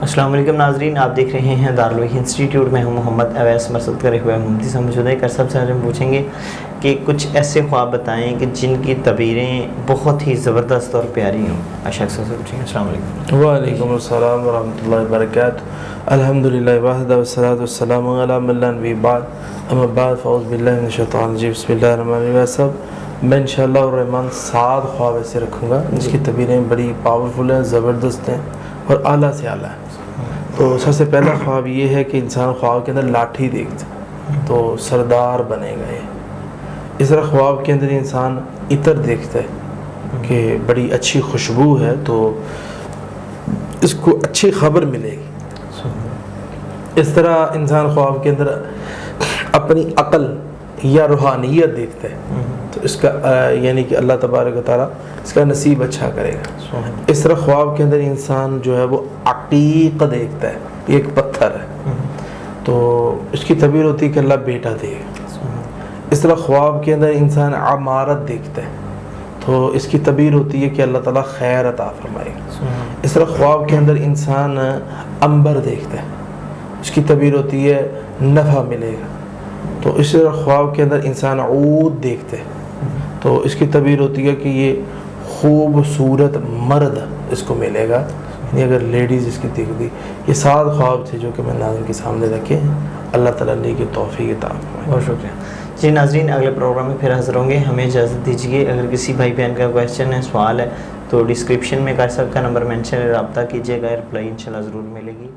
السلام علیکم ناظرین، آپ دیکھ رہے ہیں دارالوحی انسٹیٹیوٹ میں ہوں محمد اویس مرسد کرے ہوئے مفتی صاحب موجود ہیں۔ سب سے ہم پوچھیں گے کہ کچھ ایسے خواب بتائیں کہ جن کی تعبیریں بہت ہی زبردست اور پیاری ہوں۔ اشخاص سے پوچھیں گے۔ السلام علیکم۔ وعلیکم السلام ورحمۃ اللہ وبرکاتہ۔ الحمدللہ وحدہ والصلاۃ والسلام علی من لا نبی بعد، اما بعد فاعوذ باللہ من الشیطان الرجیم، بسم اللہ الرحمن الرحیم۔ میں انشاءاللہ الرحمن 7 خواب ایسے رکھوں گا جس کی تعبیریں بڑی پاورفل ہیں، زبردست ہیں اور اعلیٰ سے اعلیٰ ہیں۔ تو سب سے پہلا خواب یہ ہے کہ انسان خواب کے اندر لاٹھی دیکھتا ہے تو سردار بنے گا۔ یہ اس طرح خواب کے اندر انسان عطر دیکھتا ہے کہ بڑی اچھی خوشبو ہے تو اس کو اچھی خبر ملے گی۔ اس طرح انسان خواب کے اندر اپنی عقل یا روحانیت دیکھتا ہے تو اس کا یعنی کہ اللہ تبارک و تعالیٰ اس کا نصیب اچھا کرے گا۔ اس طرح خواب کے اندر انسان جو ہے وہ عقیق دیکھتا ہے، یہ ایک پتھر ہے تو اس کی تعبیر ہوتی ہے کہ اللہ بیٹا دے گا۔ اس طرح خواب کے اندر انسان عمارت دیکھتا ہے تو اس کی تعبیر ہوتی ہے کہ اللہ تعالیٰ خیر عطا فرمائے گا۔ اس طرح خواب کے اندر انسان عنبر دیکھتا ہے، اس کی تعبیر ہوتی ہے نفع ملے گا۔ تو اس طرح خواب کے اندر انسان عود دیکھتا ہے تو اس کی تعبیر ہوتی ہے کہ یہ خوبصورت مرد اس کو ملے گا، یعنی اگر لیڈیز اس کی دیکھ دی۔ یہ 7 خواب تھے جو کہ میں ناظرین کے سامنے رکھے ہیں۔ اللہ تعالیٰ نے کی توفیق عطا فرمائے۔ بہت شکریہ جی ناظرین، اگلے پروگرام میں پھر حاضر ہوں گے۔ ہمیں اجازت دیجیے۔ اگر کسی بھائی بہن کا کویشچن ہے، سوال ہے تو ڈسکرپشن میں قاری صاحب کا نمبر مینشن ہے، رابطہ کیجیے گا، رپلائی انشاءاللہ ضرور ملے گی۔